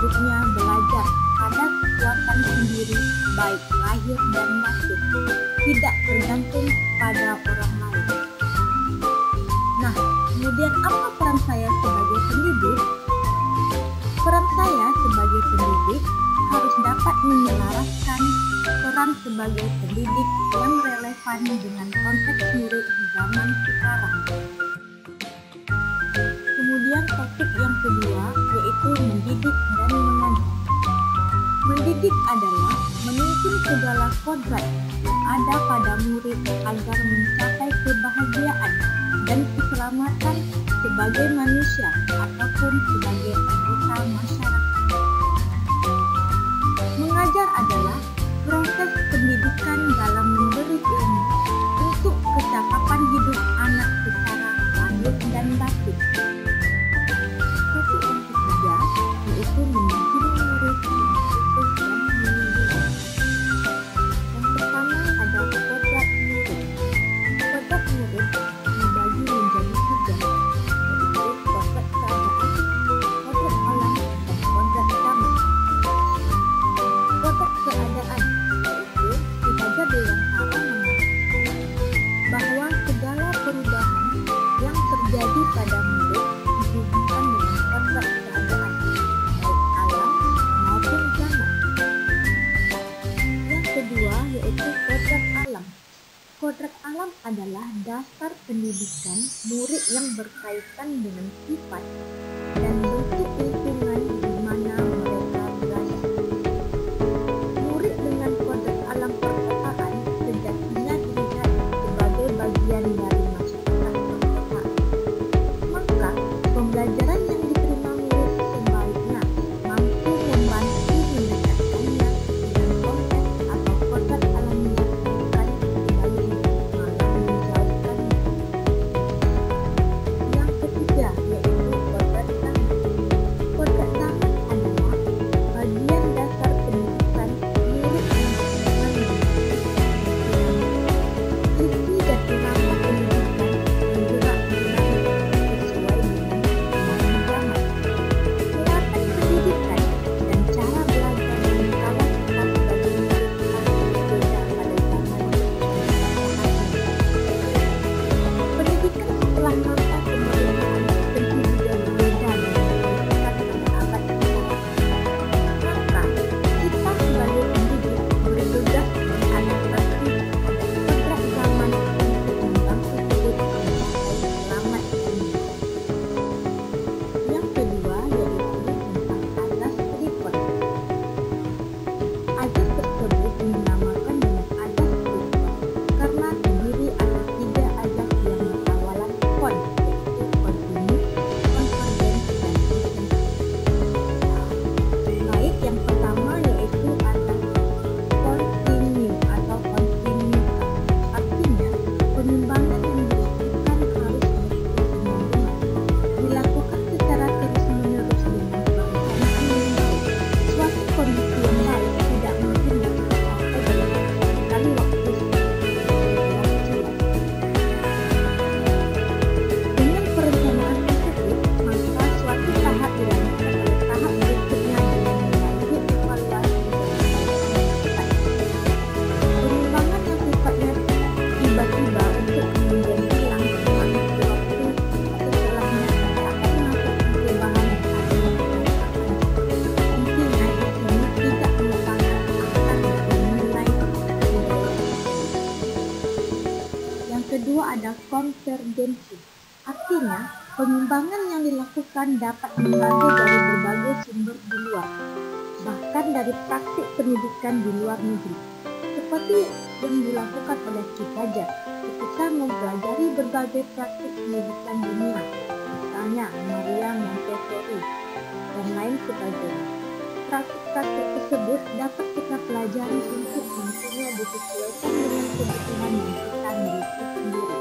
hidupnya belajar pada kekuatan sendiri, baik lahir dan batin, tidak tergantung pada orang lain. Nah, kemudian apa peran saya sebagai pendidik? Peran saya sebagai pendidik harus dapat menyelaraskan peran sebagai pendidik yang relevan dengan konteks murid di zaman sekarang. Kemudian topik yang kedua yaitu mendidik dan mengajar. Mendidik adalah menuntun segala kodrat yang ada pada murid agar mencapai kebahagiaan dan keselamatan sebagai manusia ataupun sebagai anggota masyarakat. Mengajar adalah proses pendidikan dalam memberi ilmu untuk kecakapan hidup anak secara lahir dan batin. Topik yang ketiga yaitu mendampingi murid yang butuh dan menunjukkan. Yang pertama ada kodrat murid. Kodrat murid dibagi menjadi tiga, yaitu kodrat keadaan, kodrat alam, dan kodrat zaman. Kodrat keadaan yaitu Ki Dewantara mengatakan bahwa segala perubahan yang terjadi pada murid dihubungkan dengan kodrat keadaan, baik alam maupun zaman. Yang kedua yaitu kodrat alam. Kodrat alam adalah dasar pendidikan murid yang berkaitan dengan sifat dan bentuk lingkungan di mana mereka berada. Murid dengan kodrat alam perkotaan sejatinya dilihat sebagai bagian dari masyarakat perkotaan. Maka, pembelajaran yang diterima murid sebaiknya mampu membantu mendekatkannya dengan konteks atau kodrat alamiah, bukan sebaliknya malah menjauhkannya. Yang ketiga yaitu kodrat zaman. Kodrat zaman adalah bagian dasar pendidikan murid yang berkaitan dengan isi dan irama pendidikan bergerak dinamis sesuai dengan perkembangan zaman. Gerakan pendidikan dan cara belajar yang kalah kita sebagai murid harus berbeda pada zaman dan masyarakatnya. Pendidikan setelah masa kemerdekaan tentu juga berbeda dengan pendidikan pada abad sekarang. Maka, kita sebagai pendidik bertugas beradaptasi terhadap kodrat zaman untuk membantu murid mencapai selamat dunia. Yang kedua yaitu tentang azas Freeport. Azas tersebut dinamakan dengan azas Freeport karena terdiri atas tiga azas yang berawalan kon, yaitu kontinu, konvergen, dan konsensus. Baik, yang pertama yaitu azas kontinu atau kontinuitas. Artinya, pengembangan yang dilakukan harus berkesinambungan, dilakukan secara terus-menerus dengan perencanaan yang baik. Suatu kondisi yang baik tidak mungkin dapat tercapai dalam sekali waktu seperti berjalan silat. Dengan perencanaan tersebut, maka suatu tahap dilanjutkan oleh tahap berikutnya dengan melalui evaluasi dan penerapan tepat. Pengembangan yang sifatnya tiba-tiba untuk kemudian hilang memakan waktu, setelahnya kita akan melakukan perubahan yang akan dirasakan. Intinya di sini tidak melupakan akar dari nilai budaya. Yang kedua ada konvergensi. Artinya, pengembangan yang dilakukan dapat mengambil dari berbagai sumber di luar, bahkan dari praktik pendidikan di luar negeri. Seperti yang dilakukan oleh Ki Hajar ketika mempelajari berbagai praktik pendidikan dunia, misalnya Maria Montessori dan lain sebagainya. Praktik-praktik tersebut dapat kita pelajari untuk nantinya disesuaikan dengan kebutuhan yang kita miliki sendiri.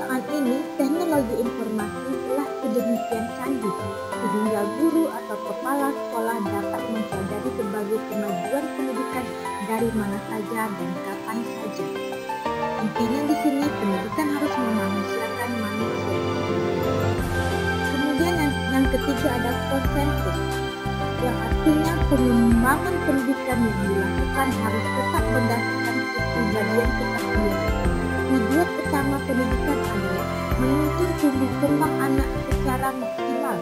Saat ini, teknologi informasi telah sedemikian canggih sehingga guru atau kepala sekolah dapat mempelajari berbagai kemajuan pendidikan dari mana saja dan kapan saja. Intinya di sini pendidikan harus memanusiakan manusia. Kemudian yang ketiga ada konsensus. yang artinya pengembangan pendidikan yang dilakukan harus tetap berdasarkan kepribadian kita sendiri. Tujuan utama pendidikan adalah menuntun tumbuh kembang anak secara maksimal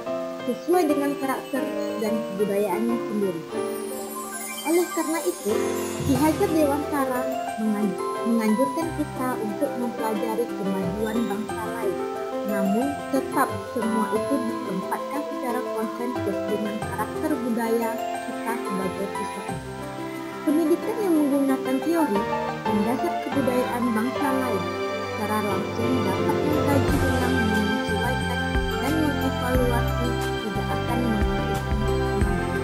sesuai dengan karakter dan kebudayaannya sendiri. Oleh karena itu, Ki Hajar Dewantara menganjurkan kita untuk mempelajari kemajuan bangsa lain. Namun, tetap semua itu ditempatkan secara konsensus dengan karakter budaya kita sebagai siswa. Pendidikan yang menggunakan teori dan dasar kebudayaan bangsa lain secara langsung dapat mengkaji ulang, menyesuaikan, dan mengevaluasi tidak akan menghasilkan kemajuan.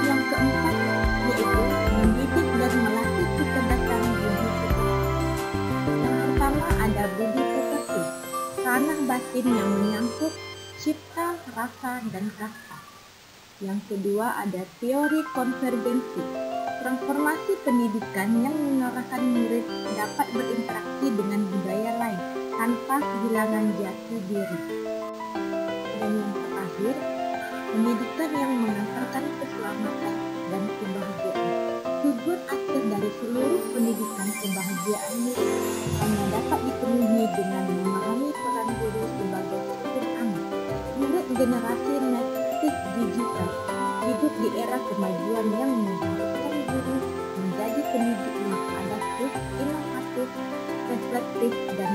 Yang keempat yaitu mendidik dan melatih kecerdasan budi pekerti. Yang pertama ada budi pekerti, ranah batin yang menyangkut cipta, rasa, dan kasta. Yang kedua ada teori konvergensi, transformasi pendidikan yang mengarahkan murid dapat berinteraksi dengan budaya lain tanpa kehilangan jati diri. Dan yang terakhir, pendidikan yang mengantarkan keselamatan dan kebahagiaan. Tujuan akhir dari seluruh pendidikan kebahagiaan murid hanya dapat dipenuhi dengan memahami peran guru sebagai sistem anak. Murid generasi natif digital hidup di era kemajuan yang mengharuskan guru menjadi pendidik yang adaptif, inovatif, reflektif, dan